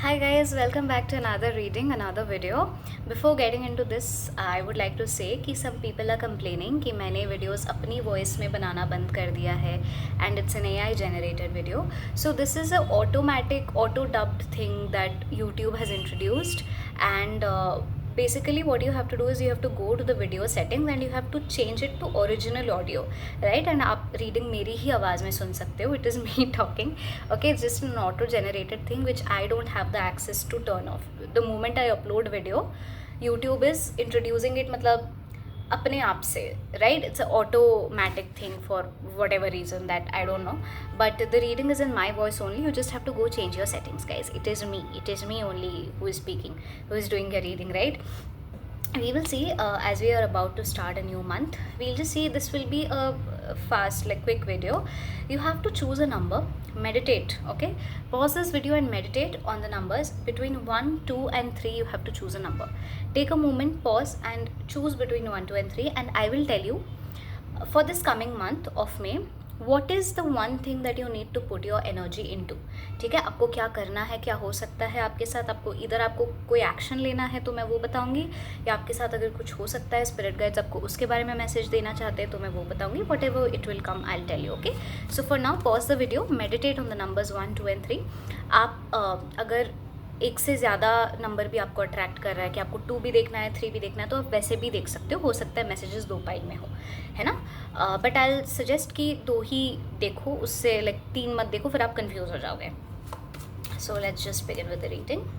Hi guys, welcome back to another reading, another video. Before getting into this, I would like to say कि some people are complaining कि मैंने videos अपनी voice में बनाना बंद कर दिया है and it's an AI generated video. So this is a automatic auto dubbed thing that YouTube has introduced and basically what you have to do is you have to go to the video settings and you have to change it to original audio, right? And आप reading मेरी ही आवाज़ में सुन सकते हो. It is me talking. Okay, it's just an auto generated thing which I don't have the access to turn off. The moment I upload video, YouTube is introducing it मतलब अपने आप से, right? It's an automatic thing for whatever reason that I don't know, but the reading is in my voice only. You just have to go change your settings, guys. It is me only who is speaking, who is doing a reading, right? We will see as we are about to start a new month. We'll just see, this will be a fast, like quick video. You have to choose a number, meditate. Okay, pause this video and meditate on the numbers between 1, 2 and 3. You have to choose a number. Take a moment, pause and choose between 1, 2 and 3, and I will tell you for this coming month of May what is the one thing that you need to put your energy into. ठीक है, आपको क्या करना है, क्या हो सकता है आपके साथ. आपको इधर आपको कोई एक्शन लेना है तो मैं वो बताऊंगी, या आपके साथ अगर कुछ हो सकता है, स्पिरिट गाइड्स आपको उसके बारे में मैसेज देना चाहते हैं तो मैं वो बताऊंगी. Whatever it will come I will tell you. Okay, so for now pause the video, meditate on the numbers 1, 2 and 3. आप अगर एक से ज़्यादा नंबर भी आपको अट्रैक्ट कर रहा है कि आपको 2 भी देखना है, 3 भी देखना है, तो आप वैसे भी देख सकते हो सकता है मैसेजेस 2 पाइल में हो, है ना. बट आई सजेस्ट कि 2 ही देखो, उससे लाइक 3 मत देखो, फिर आप कंफ्यूज हो जाओगे. So let's just begin with the reading.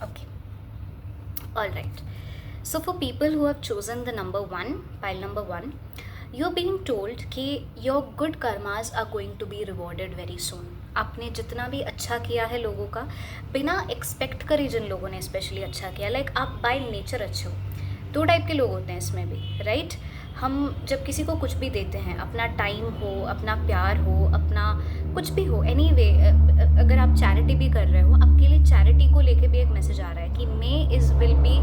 Okay. Alright. So for people who have chosen the number 1, pile number 1, you're being told कि your good karmas are going to be rewarded very soon. आपने जितना भी अच्छा किया है लोगों का, बिना एक्सपेक्ट करे जिन लोगों ने स्पेशली अच्छा किया, लाइक आप बाय नेचर अच्छे हो. 2 टाइप के लोग होते हैं इसमें भी, राइट? हम जब किसी को कुछ भी देते हैं, अपना टाइम हो, अपना प्यार हो, अपना कुछ भी हो, एनीवे, अगर आप चैरिटी भी कर रहे हो, आपके लिए चैरिटी को लेके भी एक मैसेज आ रहा है कि मे इज़ विल बी.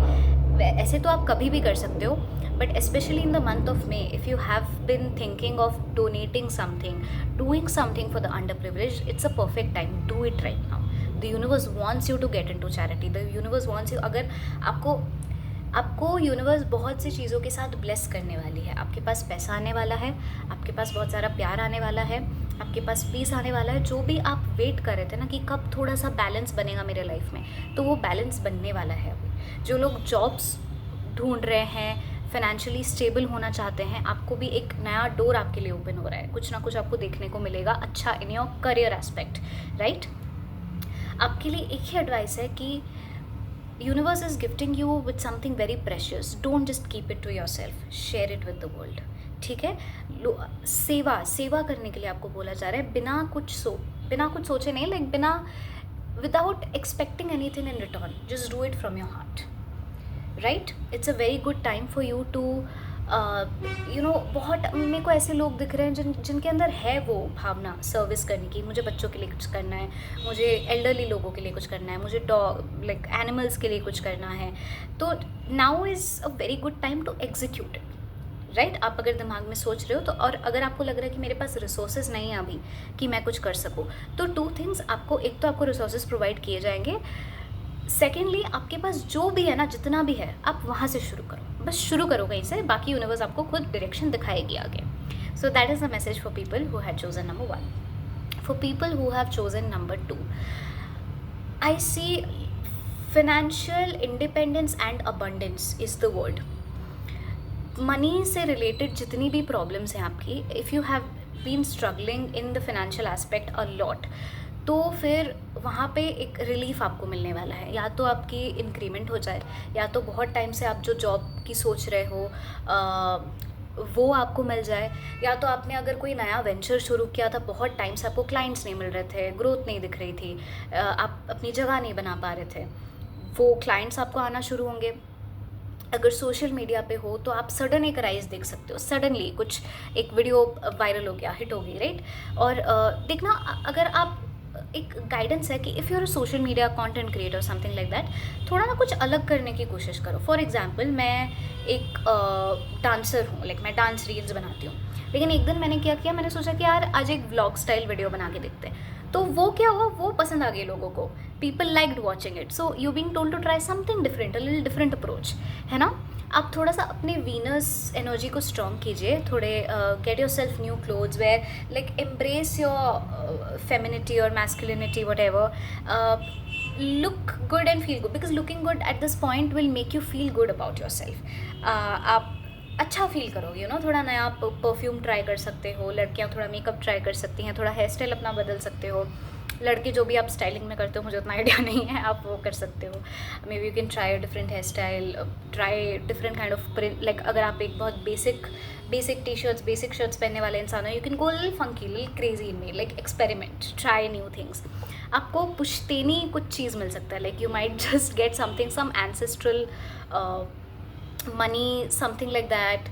ऐसे तो आप कभी भी कर सकते हो, but specially in the month of May, if you have been thinking of donating something, doing something for the under privilege, it's a perfect time. Do it right now. The universe wants you to get into charity. The universe wants you. अगर आपको universe बहुत सी चीज़ों के साथ bless करने वाली है. आपके पास पैसा आने वाला है, आपके पास बहुत सारा प्यार आने वाला है, आपके पास पीस आने वाला है. जो भी आप वेट कर रहे थे ना कि कब थोड़ा सा बैलेंस बनेगा मेरे लाइफ में, तो वो बैलेंस बनने वाला है अभी. जो लोग जॉब्स ढूंढ रहे हैं, फाइनेंशियली स्टेबल होना चाहते हैं, आपको भी एक नया डोर आपके लिए ओपन हो रहा है. कुछ ना कुछ आपको देखने को मिलेगा अच्छा in your career aspect, right? आपके लिए एक ही एडवाइस है कि universe is gifting you with something very precious. Don't just keep it to yourself, share it with the world. ठीक है, सेवा करने के लिए आपको बोला जा रहा है, बिना कुछ सोचे नहीं, लाइक बिना, without expecting anything in return. Just do it from your heart, right? It's a very good time for you to बहुत मेरे को ऐसे लोग दिख रहे हैं जिनके अंदर है वो भावना सर्विस करने की. मुझे बच्चों के लिए कुछ करना है, मुझे एल्डरली लोगों के लिए कुछ करना है, मुझे डॉग लाइक एनिमल्स के लिए कुछ करना है. तो now is a very good time to execute it, right? आप अगर दिमाग में सोच रहे हो तो, और अगर आपको लग रहा है कि मेरे पास रिसोर्सेज नहीं है अभी कि मैं कुछ कर सकूँ, तो 2 थिंग्स आपको, एक तो आपको रिसोर्सेज प्रोवाइड किए जाएंगे, सेकेंडली आपके पास जो भी है ना, जितना भी है, आप वहाँ से शुरू करो. बस शुरू करो कहीं से, बाकी यूनिवर्स आपको खुद डायरेक्शन दिखाएगी आगे. So that is the message for people who had chosen number 1. For people who have chosen number 2, I see financial independence and abundance is the word. Money से रिलेटेड जितनी भी प्रॉब्लम्स हैं आपकी, if you have been struggling in the financial aspect a lot, तो फिर वहाँ पे एक रिलीफ आपको मिलने वाला है। या तो आपकी इंक्रीमेंट हो जाए, या तो बहुत टाइम से आप जो जॉब की सोच रहे हो वो आपको मिल जाए, या तो आपने अगर कोई नया वेंचर शुरू किया था, बहुत टाइम से आपको क्लाइंट्स नहीं मिल रहे थे, ग्रोथ नहीं दिख रही थी, आप अपनी जगह नहीं बना पा रहे थे, वो क्लाइंट्स आपको आना शुरू होंगे। अगर सोशल मीडिया पे हो तो आप सडन एक राइज देख सकते हो, सडनली कुछ एक वीडियो वायरल हो गया, हिट हो गई, राइट। और देखना, अगर आप एक गाइडेंस है कि if you are social media content creator something like that, थोड़ा ना कुछ अलग करने की कोशिश करो। फॉर एग्जांपल, मैं एक डांसर हूँ, लाइक मैं डांस रील्स बनाती हूँ, लेकिन एक दिन मैंने क्या किया, मैंने सोचा कि यार आज एक व्लॉग स्टाइल वीडियो बना के देखते हैं। तो वो क्या हुआ, वो पसंद आ गई लोगों को, people liked watching it, so you being told to try something different, a little different approach, है ना। आप थोड़ा सा अपने वीनस एनर्जी को स्ट्रॉन्ग कीजिए, थोड़े get yourself new clothes wear like embrace your femininity और masculinity, whatever, look good and feel good, because looking good at this point will make you feel good about yourself. आप अच्छा feel करोगे, you know, थोड़ा नया perfume try कर सकते हो, लड़कियां थोड़ा मेकअप ट्राई कर सकती हैं, थोड़ा हेयर स्टाइल अपना बदल सकते हो, लड़के जो भी आप स्टाइलिंग में करते हो, मुझे उतना आइडिया नहीं है, आप वो कर सकते हो। May be you can try a different hair style, try different kind of print, like अगर आप एक बहुत basic T shirts, basic shirts पहनने वाले इंसान हो, you can go little funky, little crazy in me, like experiment, try new things. आपको पुश्तैनी कुछ चीज़ मिल सकता है, like you might just get something, some ancestral money, something like that.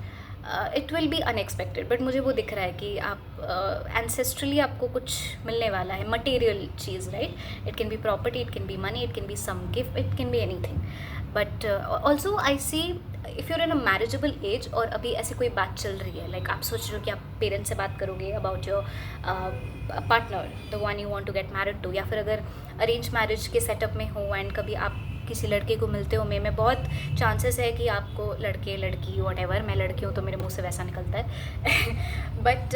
It will be unexpected, but मुझे वो दिख रहा है कि आप एंसेस्ट्रली आपको कुछ मिलने वाला है, मटेरियल चीज़, right. It can be property, it can be money, it can be some gift, it can be anything. But also I see if you're in a marriageable age और अभी ऐसी कोई बात चल रही है, लाइक आप सोच रहे हो कि आप पेरेंट्स से बात करोगे about your partner, the one you want to get married to, या फिर अगर अरेंज मैरिज के सेटअप में हो एंड कभी आप किसी लड़के को मिलते हो, में बहुत चांसेस है कि आपको लड़के लड़की वट एवर, मैं लड़की हूँ तो मेरे मुंह से वैसा निकलता है but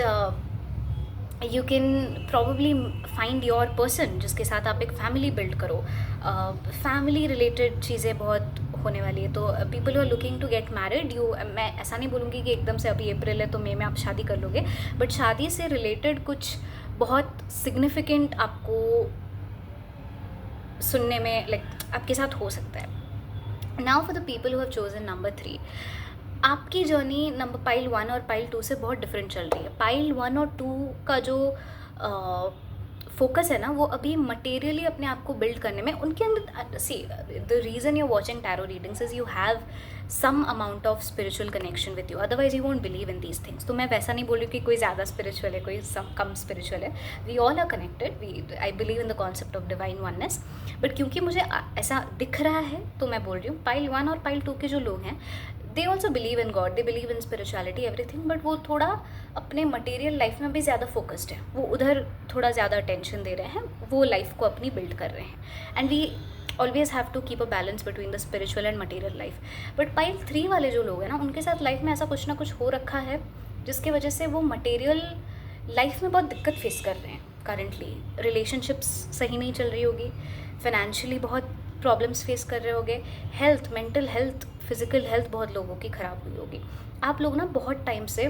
you can probably find your person जिसके साथ आप एक फैमिली बिल्ड करो। फैमिली रिलेटेड चीज़ें बहुत होने वाली है, तो people who are looking to get married, मैं ऐसा नहीं बोलूँगी कि एकदम से अभी अप्रैल है तो मई में आप शादी कर लोगे, बट शादी से रिलेटेड कुछ बहुत सिग्निफिकेंट आपको सुनने में लाइक आपके साथ हो सकता है। Now for the people who have chosen number 3, आपकी जर्नी नंबर पाइल 1 और पाइल 2 से बहुत डिफरेंट चल रही है। पाइल 1 और 2 का जो फोकस है ना, वो अभी मटेरियली अपने आप को बिल्ड करने में, उनके अंदर see the reason you are watching tarot readings is you have some amount of spiritual connection with you, otherwise you won't believe in these things. तो मैं वैसा नहीं बोल रही कि कोई ज़्यादा स्पिरिचुअल है, कोई कम स्पिरिचुअल है, we all are connected, I believe in the concept of divine oneness. But क्योंकि मुझे ऐसा दिख रहा है तो मैं बोल रही हूँ, पाइल 1 और पाइल 2 के जो लोग हैं, they also believe in God, they believe in spirituality, everything, but वो थोड़ा अपने मटेरियल लाइफ में भी ज़्यादा फोकस्ड है, वो उधर थोड़ा ज़्यादा अटेंशन दे रहे हैं, वो लाइफ को अपनी बिल्ड कर रहे हैं। And we always have to keep a balance between the spiritual and material life. But pile 3 वाले जो लोग हैं ना, उनके साथ लाइफ में ऐसा कुछ ना कुछ हो रखा है जिसकी वजह से वो मटेरियल लाइफ में बहुत दिक्कत फेस कर रहे हैं करंटली। रिलेशनशिप्स सही नहीं चल रही होगी, फाइनेंशियली बहुत प्रॉब्लम्स फेस कर रहे होगे, health, mental health, physical health बहुत लोगों की ख़राब हुई होगी। आप लोग ना बहुत टाइम से,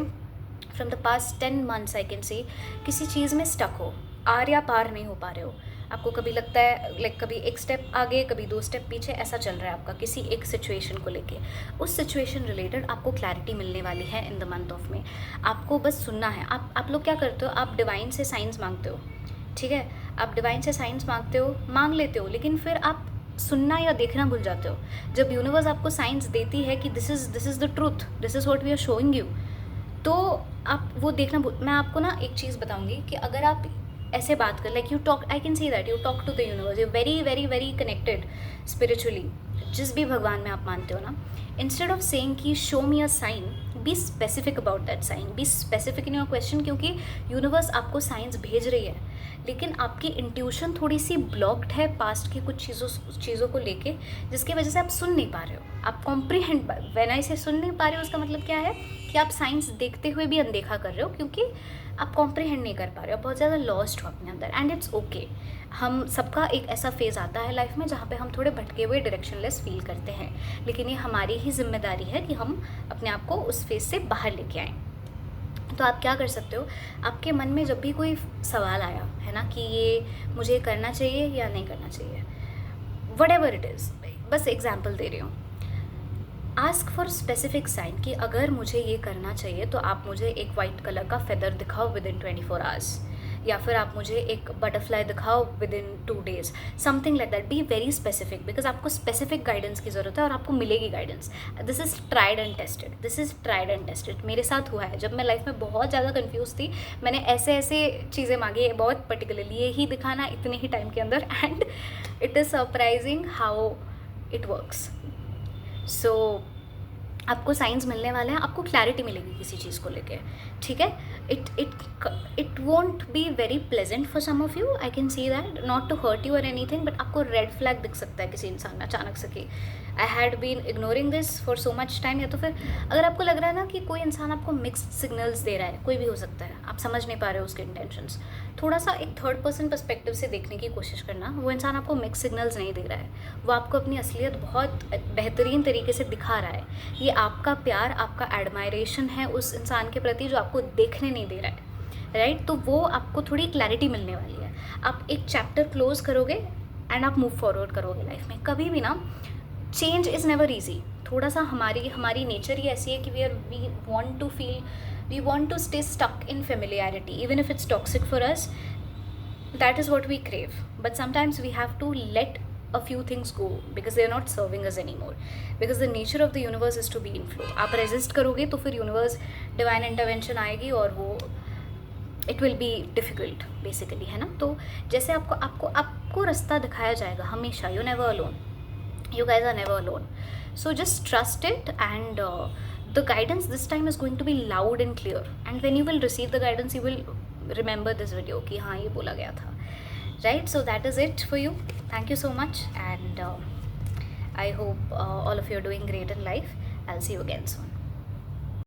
from the past 10 months I can सी, किसी चीज़ में स्टक हो, आर या पार नहीं हो पा रहे हो। आपको कभी लगता है लाइक कभी एक स्टेप आगे, कभी 2 स्टेप पीछे, ऐसा चल रहा है आपका किसी एक सिचुएशन को लेके। उस सिचुएशन रिलेटेड आपको क्लैरिटी मिलने वाली है इन द मंथ ऑफ में। आपको बस सुनना है। आप लोग क्या करते हो, आप डिवाइन से साइंस मांगते हो, ठीक है, आप डिवाइन से साइंस मांगते हो, मांग लेते हो, लेकिन फिर आप सुनना या देखना भूल जाते हो। जब यूनिवर्स आपको साइंस देती है कि this is the truth, this is what we are showing you, तो आप वो देखना मैं आपको ना एक चीज़ बताऊंगी कि अगर आप ऐसे बात कर, like you talk, I can see that you talk to the universe, you very very very connected spiritually, जिस भी भगवान में आप मानते हो ना, इंस्टेड ऑफ सेइंग कि show me a sign, be specific about that sign, be specific in your question, क्योंकि यूनिवर्स आपको साइंस भेज रही है, लेकिन आपकी इंट्यूशन थोड़ी सी ब्लॉक्ड है पास्ट की कुछ चीज़ों को लेके, जिसकी वजह से आप सुन नहीं पा रहे हो, आप कॉम्प्रीहेंड, व्हेन आई से सुन नहीं पा रहे हो, उसका मतलब क्या है कि आप साइंस देखते हुए भी अनदेखा कर रहे हो, क्योंकि आप कॉम्प्रीहेंड नहीं कर पा रहे हो, बहुत ज़्यादा लॉस्ट हो अपने अंदर। एंड इट्स ओके, हम सबका एक ऐसा फेज़ आता है लाइफ में जहाँ पे हम थोड़े भटके हुए, डायरेक्शनलेस फील करते हैं, लेकिन ये हमारी ही जिम्मेदारी है कि हम अपने आप को उस फेज़ से बाहर लेके आएँ। तो आप क्या कर सकते हो, आपके मन में जब भी कोई सवाल आया है ना कि ये मुझे करना चाहिए या नहीं करना चाहिए, वट एवर इट इज़, बस एग्जाम्पल दे रही हूँ, आस्क फॉर स्पेसिफिक साइन कि अगर मुझे ये करना चाहिए तो आप मुझे एक वाइट कलर का फेदर दिखाओ विद इन 24 आवर्स, या फिर आप मुझे एक बटरफ्लाई दिखाओ with in 2 days, something like that. Be very specific, because आपको स्पेसिफिक गाइडेंस की ज़रूरत है और आपको मिलेगी guidance. This is tried and tested, this is tried and tested. मेरे साथ हुआ है, जब मैं लाइफ में बहुत ज़्यादा कन्फ्यूज़ थी, मैंने ऐसे ऐसे चीज़ें मांगी, बहुत पर्टिकुलरली ये ही दिखाना इतने ही टाइम के अंदर, and it is surprising how it works. So आपको साइंस मिलने वाले हैं, आपको क्लैरिटी मिलेगी किसी चीज़ को लेके, ठीक है। It won't be very pleasant for some of you, I can see that, not to hurt you और एनीथिंग, बट आपको रेड फ्लैग दिख सकता है किसी इंसान में अचानक से कि I had been ignoring this for so much time. या तो फिर अगर आपको लग रहा है ना कि कोई इंसान आपको मिक्स्ड सिग्नल्स दे रहा है, कोई भी हो सकता है, आप समझ नहीं पा रहे हो उसके इंटेंशंस, थोड़ा सा एक थर्ड पर्सन पर्सपेक्टिव से देखने की कोशिश करना। वो इंसान आपको मिक्स सिग्नल्स नहीं दे रहा है, वो आपको अपनी असलियत बहुत बेहतरीन तरीके से दिखा रहा है। ये आपका प्यार, आपका एडमायरेशन है उस इंसान के प्रति जो आपको देखने नहीं दे रहा है, राइट। तो वो आपको थोड़ी क्लैरिटी मिलने वाली है, आप एक चैप्टर क्लोज करोगे एंड आप मूव फॉरवर्ड करोगे लाइफ में। कभी भी ना, चेंज इज़ नेवर ईजी। थोड़ा सा हमारी नेचर ही ऐसी है कि we want to stay stuck in familiarity even if it's toxic for us, that is what we crave, but sometimes we have to let a few things go because they are not serving us anymore, because the nature of the universe is to be in flow. आप resist करोगे तो फिर universe divine intervention आएगी और वो it will be difficult basically, है ना। तो जैसे आपको आपको आपको रास्ता दिखाया जाएगा हमेशा, you never alone, you guys are never alone, so just trust it, and the guidance this time is going to be loud and clear, and when you will receive the guidance you will remember this video कि हाँ ये बोला गया था, right? So that is it for you. Thank you so much, and I hope all of you are doing great in life. I'll see you again soon.